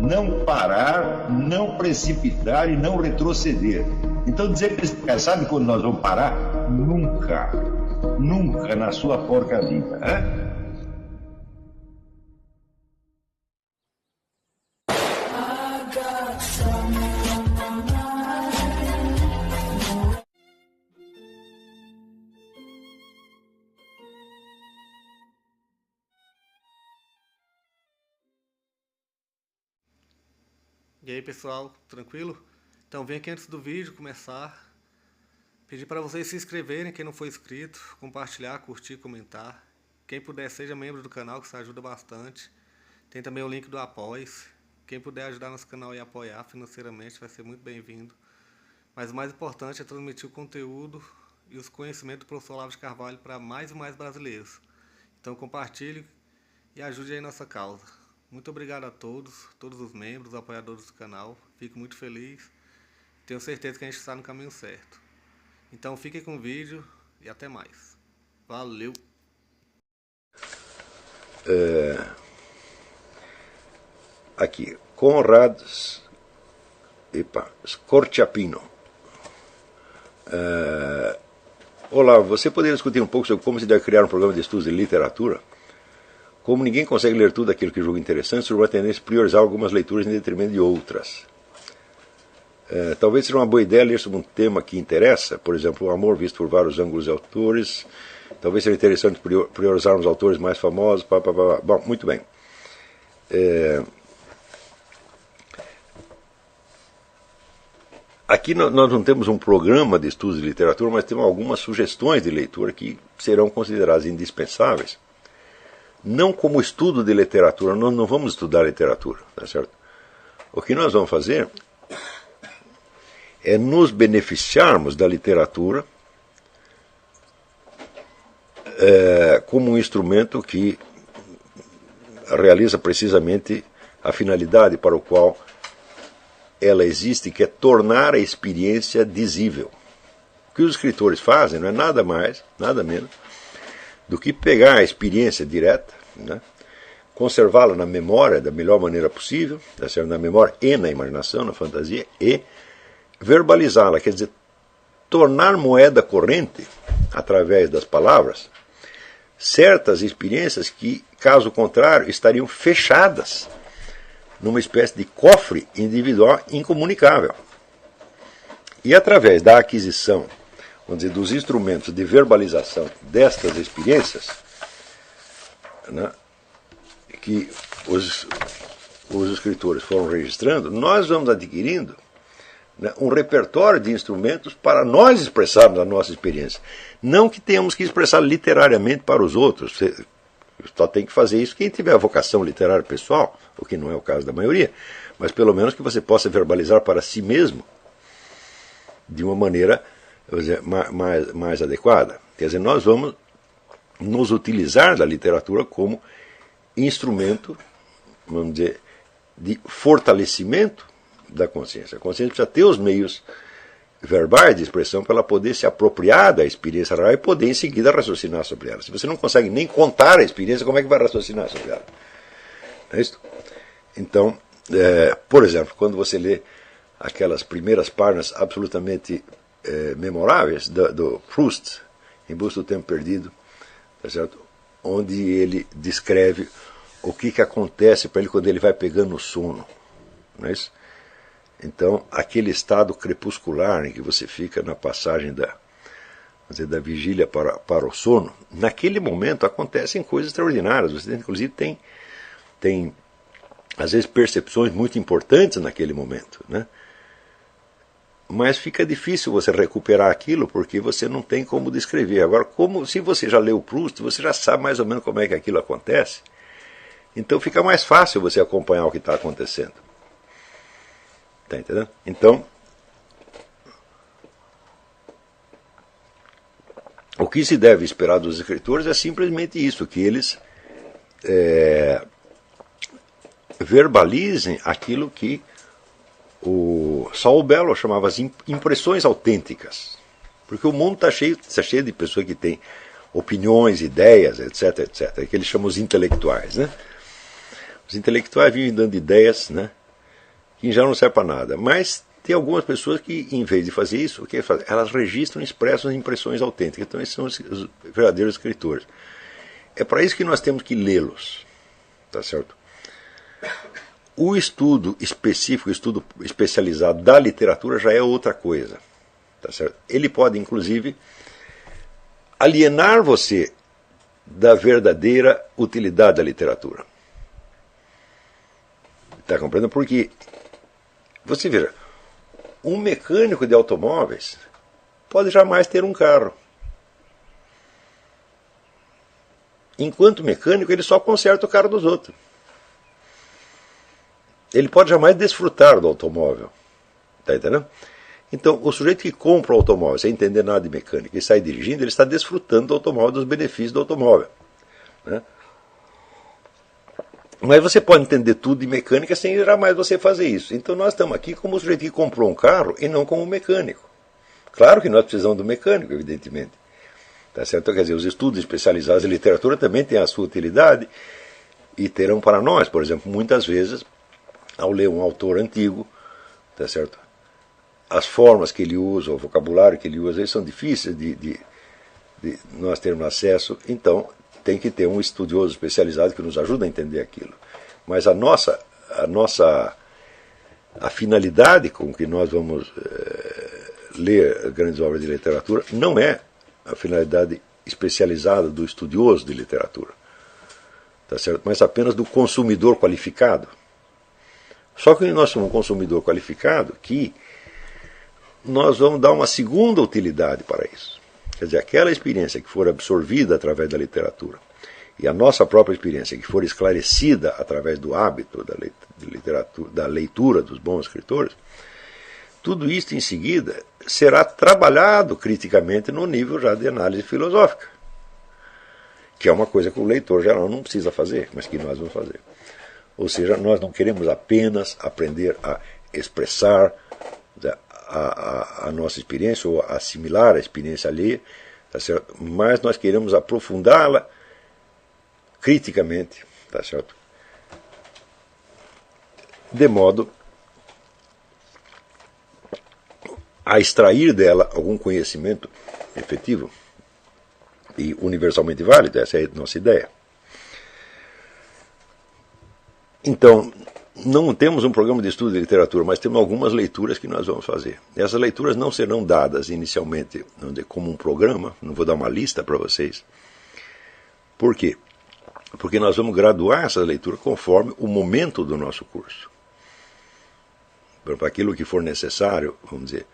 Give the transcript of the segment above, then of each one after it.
não parar, não precipitar e não retroceder. Então dizer para esse cara, sabe quando nós vamos parar? Nunca. Nunca na sua porca vida. Né? E aí pessoal, tranquilo? Então vem aqui antes do vídeo começar, pedir para vocês se inscreverem, quem não for inscrito, compartilhar, curtir, comentar. Quem puder seja membro do canal, que isso ajuda bastante. Tem também o link do Apoia-se. Quem puder ajudar nosso canal e apoiar financeiramente vai ser muito bem-vindo. Mas o mais importante é transmitir o conteúdo e os conhecimentos do professor Olavo de Carvalho para mais e mais brasileiros. Então compartilhe e ajude aí nossa causa. Muito obrigado a todos os membros, apoiadores do canal. Fico muito feliz. Tenho certeza que a gente está no caminho certo. Então fiquem com o vídeo e até mais. Valeu! Aqui, Conrad Scorciapino. Olá, você poderia discutir um pouco sobre como se deve criar um programa de estudos de literatura? Como ninguém consegue ler tudo aquilo que julga interessante, surge uma tendência a priorizar algumas leituras em detrimento de outras. Talvez seja uma boa ideia ler sobre um tema que interessa, por exemplo, o amor visto por vários ângulos de autores. Talvez seja interessante priorizarmos autores mais famosos. Bom, muito bem. Aqui nós não temos um programa de estudos de literatura, mas temos algumas sugestões de leitura que serão consideradas indispensáveis. Não como estudo de literatura, nós não vamos estudar literatura, tá certo? O que nós vamos fazer é nos beneficiarmos da literatura como um instrumento que realiza precisamente a finalidade para o qual ela existe, que é tornar a experiência dizível. O que os escritores fazem não é nada mais, nada menos, do que pegar a experiência direta, né, conservá-la na memória da melhor maneira possível, tá certo? Na memória e na imaginação, na fantasia, e verbalizá-la, quer dizer, tornar moeda corrente, através das palavras, certas experiências que, caso contrário, estariam fechadas numa espécie de cofre individual incomunicável. E através da aquisição, vamos dizer, dos instrumentos de verbalização destas experiências, né, que os escritores foram registrando, nós vamos adquirindo, né, um repertório de instrumentos para nós expressarmos a nossa experiência. Não que tenhamos que expressar literariamente para os outros. Você só tem que fazer isso quem tiver a vocação literária pessoal, o que não é o caso da maioria, mas pelo menos que você possa verbalizar para si mesmo de uma maneira, vamos dizer, mais adequada. Quer dizer, nós vamos nos utilizar da literatura como instrumento, vamos dizer, de fortalecimento da consciência. A consciência precisa ter os meios verbais de expressão para ela poder se apropriar da experiência real e poder em seguida raciocinar sobre ela. Se você não consegue nem contar a experiência, como é que vai raciocinar sobre ela? Não é isso? Então, por exemplo, quando você lê aquelas primeiras páginas absolutamente memoráveis do Proust, Em Busca do Tempo Perdido, tá certo? Onde ele descreve o que acontece para ele quando ele vai pegando no sono. Não é isso? Então, aquele estado crepuscular em que você fica na passagem da vigília para o sono, naquele momento acontecem coisas extraordinárias. Você, inclusive, tem às vezes, percepções muito importantes naquele momento, né? Mas fica difícil você recuperar aquilo porque você não tem como descrever. Agora, se você já leu Proust, você já sabe mais ou menos como é que aquilo acontece. Então fica mais fácil você acompanhar o que está acontecendo. Está entendendo? Então, o que se deve esperar dos escritores é simplesmente isso, que eles verbalizem aquilo que o Saul Bellow chamava as impressões autênticas. Porque o mundo está cheio de pessoas que têm opiniões, ideias, etc, etc. Que eles chamam os intelectuais, né? Os intelectuais vivem dando ideias, né, que já não serve para nada. Mas tem algumas pessoas que, em vez de fazer isso, o que fazem? Elas registram e expressam impressões autênticas. Então, esses são os verdadeiros escritores. É para isso que nós temos que lê-los. Tá certo? O estudo específico, o estudo especializado da literatura já é outra coisa. Tá certo? Ele pode, inclusive, alienar você da verdadeira utilidade da literatura. Está compreendendo? Porque, você veja, um mecânico de automóveis pode jamais ter um carro. Enquanto mecânico, ele só conserta o carro dos outros. Ele pode jamais desfrutar do automóvel. Está entendendo? Então, o sujeito que compra o automóvel sem entender nada de mecânica e sai dirigindo, ele está desfrutando do automóvel, dos benefícios do automóvel. Né? Mas você pode entender tudo de mecânica sem jamais você fazer isso. Então, nós estamos aqui como o sujeito que comprou um carro e não como um mecânico. Claro que nós precisamos do mecânico, evidentemente. Tá certo? Então, quer dizer, os estudos especializados em literatura também têm a sua utilidade e terão para nós, por exemplo, muitas vezes, ao ler um autor antigo, tá certo? As formas que ele usa, o vocabulário que ele usa, eles são difíceis de nós termos acesso, então tem que ter um estudioso especializado que nos ajude a entender aquilo. Mas a finalidade com que nós vamos ler grandes obras de literatura não é a finalidade especializada do estudioso de literatura, tá certo? Mas apenas do consumidor qualificado. Só que nós somos um consumidor qualificado que nós vamos dar uma segunda utilidade para isso. Quer dizer, aquela experiência que for absorvida através da literatura e a nossa própria experiência que for esclarecida através do hábito da leitura dos bons escritores, tudo isso em seguida será trabalhado criticamente no nível já de análise filosófica, que é uma coisa que o leitor geral não precisa fazer, mas que nós vamos fazer. Ou seja, nós não queremos apenas aprender a expressar a nossa experiência ou assimilar a experiência alheia, tá certo? Mas nós queremos aprofundá-la criticamente, tá certo? De modo a extrair dela algum conhecimento efetivo e universalmente válido. Essa é a nossa ideia. Então, não temos um programa de estudo de literatura, mas temos algumas leituras que nós vamos fazer. Essas leituras não serão dadas inicialmente como um programa, não vou dar uma lista para vocês. Por quê? Porque nós vamos graduar essa leitura conforme o momento do nosso curso. Para aquilo que for necessário, vamos dizer,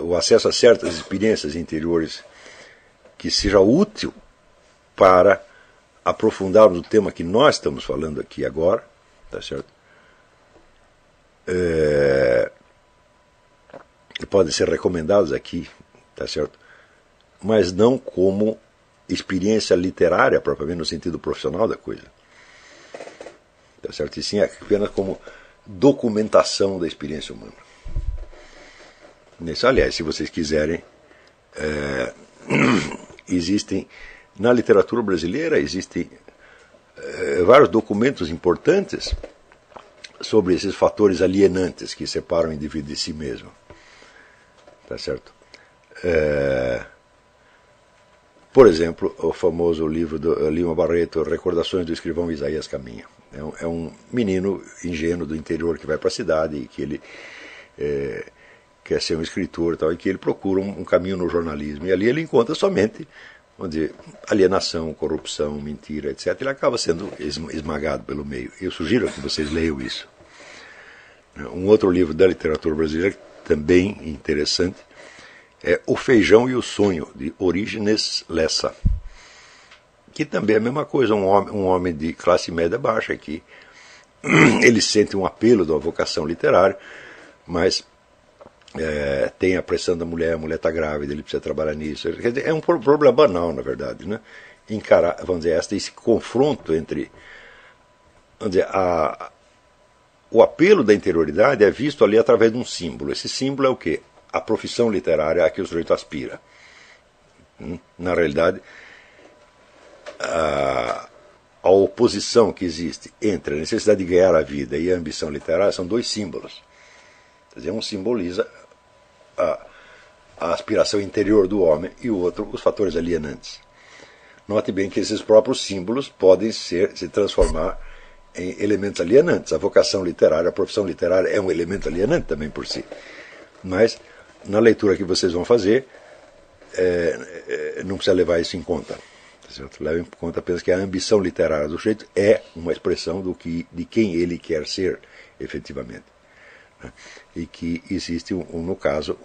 o acesso a certas experiências interiores que seja útil para aprofundarmos o tema que nós estamos falando aqui agora, tá certo? Podem ser recomendados aqui, tá certo? Mas não como experiência literária, propriamente no sentido profissional da coisa, tá certo? E sim apenas como documentação da experiência humana. Aliás, se vocês quiserem, existem na literatura brasileira vários documentos importantes sobre esses fatores alienantes que separam o indivíduo de si mesmo. Tá certo? Por exemplo, o famoso livro do Lima Barreto, Recordações do Escrivão Isaías Caminha. É um menino ingênuo do interior que vai para a cidade e que ele quer ser um escritor e tal, e que ele procura um caminho no jornalismo. E ali ele encontra somente, vamos dizer, alienação, corrupção, mentira, etc. Ele acaba sendo esmagado pelo meio. Eu sugiro que vocês leiam isso. Um outro livro da literatura brasileira, também interessante, é O Feijão e o Sonho, de Orígenes Lessa. Que também é a mesma coisa, um homem de classe média baixa, que ele sente um apelo da vocação literária, mas tem a pressão da mulher, a mulher está grávida, ele precisa trabalhar nisso. Quer dizer, é um problema banal, na verdade, né? Encarar, vamos dizer, esse confronto entre, vamos dizer, o apelo da interioridade é visto ali através de um símbolo. Esse símbolo é o quê? A profissão literária a que o sujeito aspira. Na realidade, a oposição que existe entre a necessidade de ganhar a vida e a ambição literária são dois símbolos. Quer dizer, um simboliza a aspiração interior do homem e o outro os fatores alienantes. Note bem que esses próprios símbolos podem se transformar em elementos alienantes. A vocação literária, a profissão literária é um elemento alienante também por si. Mas, na leitura que vocês vão fazer, não precisa levar isso em conta. Certo? Leva em conta apenas que a ambição literária do sujeito é uma expressão de quem ele quer ser, efetivamente. Né? E que existe, no caso,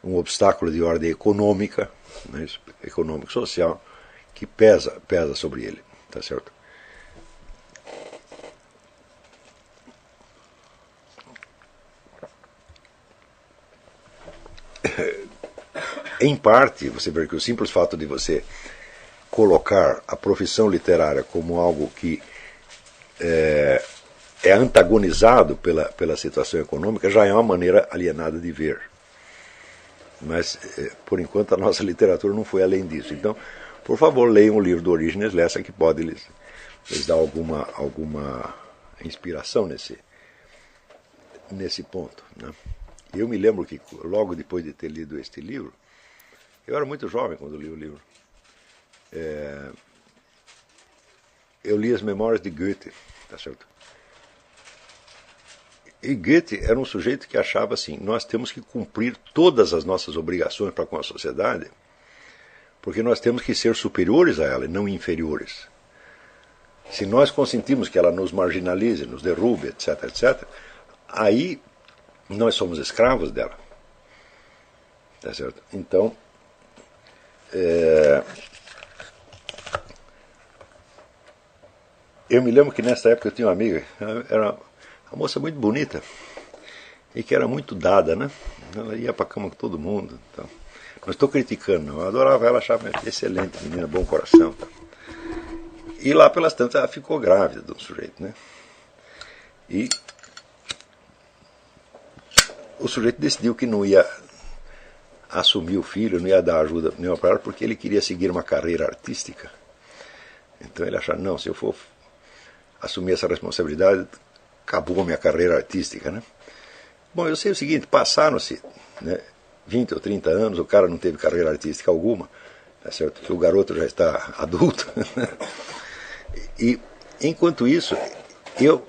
um obstáculo de ordem econômica, né, econômico-social, que pesa sobre ele. Tá certo? Em parte, você vê que o simples fato de você colocar a profissão literária como algo que é antagonizado pela situação econômica já é uma maneira alienada de ver. Mas, por enquanto, a nossa literatura não foi além disso. Então, por favor, leiam o livro do Orígenes Lessa, que pode lhes dar alguma inspiração nesse ponto. Né? Eu me lembro que, logo depois de ter lido este livro, eu era muito jovem quando li o livro, eu li as Memórias de Goethe, tá certo? E Goethe era um sujeito que achava assim, nós temos que cumprir todas as nossas obrigações para com a sociedade, porque nós temos que ser superiores a ela e não inferiores. Se nós consentimos que ela nos marginalize, nos derrube, etc., etc., aí nós somos escravos dela. Tá certo? Então, eu me lembro que nessa época eu tinha uma amiga, era uma moça muito bonita e que era muito dada, né? Ela ia para a cama com todo mundo. Então. Não estou criticando, não. Eu adorava ela, achava excelente, menina, bom coração. Então. E lá pelas tantas ela ficou grávida de um sujeito, né? E o sujeito decidiu que não ia assumir o filho, não ia dar ajuda nenhuma para ela, porque ele queria seguir uma carreira artística. Então ele achava, não, se eu for assumir essa responsabilidade, acabou a minha carreira artística, né? Bom, eu sei o seguinte, passaram-se, né, 20 ou 30 anos, o cara não teve carreira artística alguma, tá certo? Que o garoto já está adulto. E, enquanto isso, eu,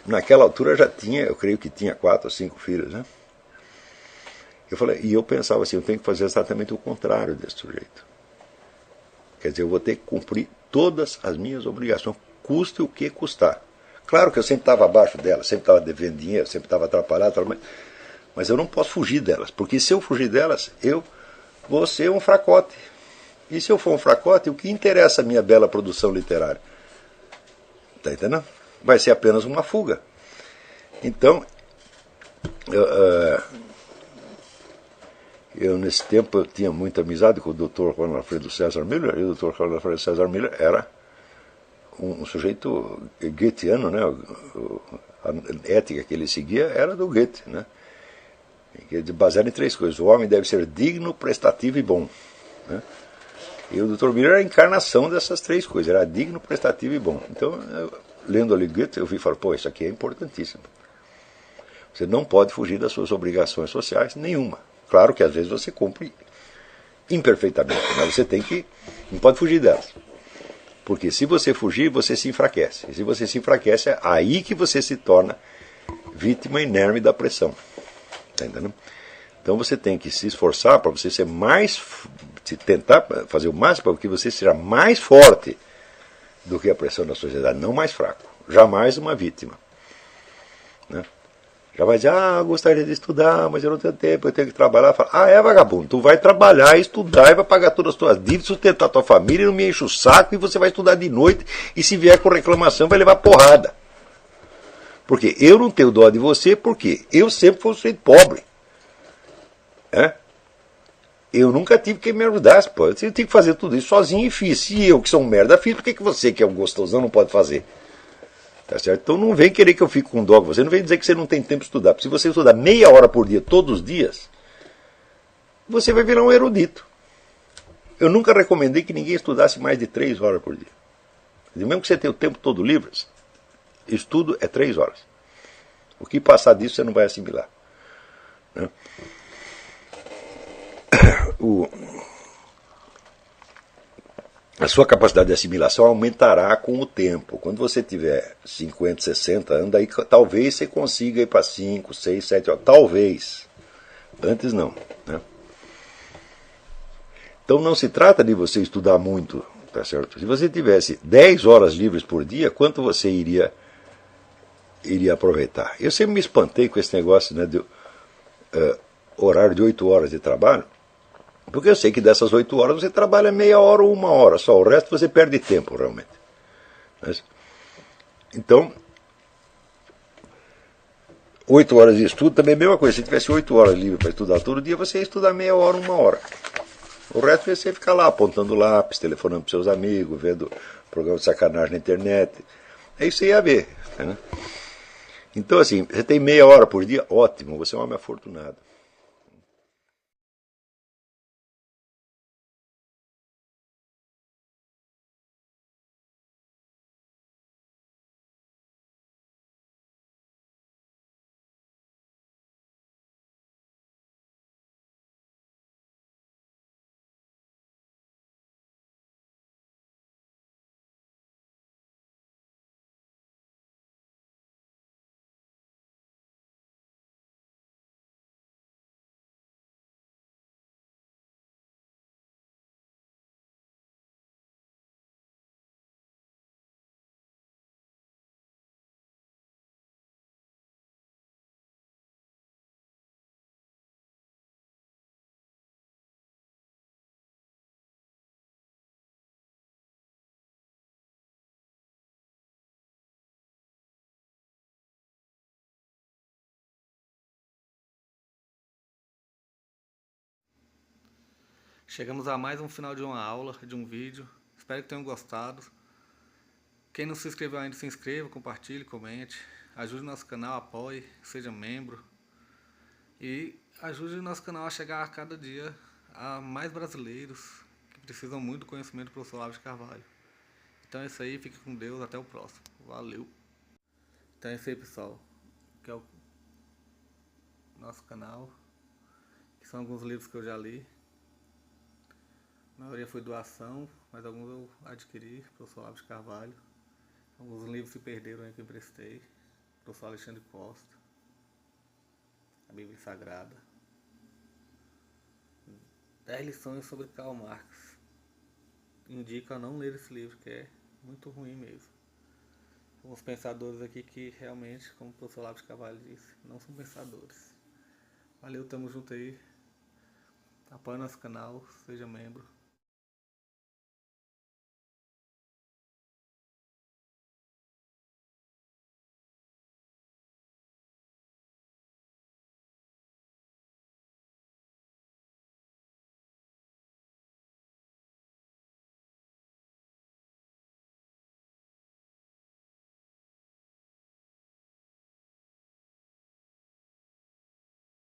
naquela altura, já tinha, eu creio que tinha 4 ou 5 filhos, né? E eu pensava assim, eu tenho que fazer exatamente o contrário desse sujeito. Quer dizer, eu vou ter que cumprir todas as minhas obrigações, custe o que custar. Claro que eu sempre estava abaixo delas, sempre estava devendo dinheiro, sempre estava atrapalhado, mas eu não posso fugir delas, porque se eu fugir delas, eu vou ser um fracote. E se eu for um fracote, o que interessa a minha bela produção literária? Está entendendo? Vai ser apenas uma fuga. Então, eu nesse tempo eu tinha muita amizade com o Dr. Juan Alfredo César Miller, e o Dr. Juan Alfredo César Miller era um sujeito goetheano, né? A ética que ele seguia era do Goethe, né? Baseado em 3 coisas. O homem deve ser digno, prestativo e bom, né? E o Dr. Miller era a encarnação dessas 3 coisas, era digno, prestativo e bom. Então, lendo ali Goethe, eu vi e falei, pô, isso aqui é importantíssimo. Você não pode fugir das suas obrigações sociais, nenhuma. Claro que às vezes você cumpre imperfeitamente, mas você não pode fugir delas. Porque se você fugir, você se enfraquece. E se você se enfraquece, é aí que você se torna vítima inerme da pressão. Tá entendendo? Então você tem que se esforçar para você ser tentar fazer o máximo para que você seja mais forte do que a pressão da sociedade, não mais fraco. Jamais uma vítima. Né? Já vai dizer, eu gostaria de estudar, mas eu não tenho tempo, eu tenho que trabalhar. Fala, é vagabundo, tu vai trabalhar, estudar, e vai pagar todas as tuas dívidas, sustentar tua família, não me enche o saco, e você vai estudar de noite, e se vier com reclamação, vai levar porrada. Porque eu não tenho dó de você, porque eu sempre fui um sujeito pobre. Eu nunca tive quem me ajudasse, pô. Eu tive que fazer tudo isso sozinho e fiz. Se eu, que sou um merda, fiz, por que você, que é um gostosão, não pode fazer? Tá certo? Então não vem querer que eu fique com dó com você, não vem dizer que você não tem tempo de estudar. Porque se você estudar meia hora por dia, todos os dias, você vai virar um erudito. Eu nunca recomendei que ninguém estudasse mais de 3 horas por dia. E mesmo que você tenha o tempo todo livre, estudo é 3 horas. O que passar disso você não vai assimilar. Né? A sua capacidade de assimilação aumentará com o tempo. Quando você tiver 50, 60 anos, aí talvez você consiga ir para 5, 6, 7 horas. Talvez. Antes não. Né? Então não se trata de você estudar muito. Tá certo? Se você tivesse 10 horas livres por dia, quanto você iria aproveitar? Eu sempre me espantei com esse negócio, né, de horário de 8 horas de trabalho. Porque eu sei que dessas 8 horas você trabalha meia hora ou 1 hora só. O resto você perde tempo, realmente. Então, 8 horas de estudo também é a mesma coisa. Se tivesse 8 horas livre para estudar todo dia, você ia estudar meia hora, 1 hora. O resto você ia ficar lá, apontando lápis, telefonando para seus amigos, vendo programa de sacanagem na internet. É isso que você ia ver. Né? Então, assim, você tem meia hora por dia, ótimo, você é um homem afortunado. Chegamos a mais um final de uma aula, de um vídeo. Espero que tenham gostado. Quem não se inscreveu ainda, se inscreva, compartilhe, comente. Ajude nosso canal, apoie, seja membro. E ajude o nosso canal a chegar a cada dia a mais brasileiros que precisam muito do conhecimento do professor Olavo de Carvalho. Então é isso aí, fique com Deus, até o próximo. Valeu! Então é isso aí, pessoal. Que é o nosso canal. Que são alguns livros que eu já li. A maioria foi doação, mas alguns eu adquiri, professor Olavo de Carvalho. Alguns livros se perderam aí que eu emprestei. Professor Alexandre Costa. A Bíblia Sagrada. 10 lições sobre Karl Marx. Indico a não ler esse livro, que é muito ruim mesmo. Alguns pensadores aqui que realmente, como o professor Olavo de Carvalho disse, não são pensadores. Valeu, tamo junto aí. Apoie nosso canal, seja membro.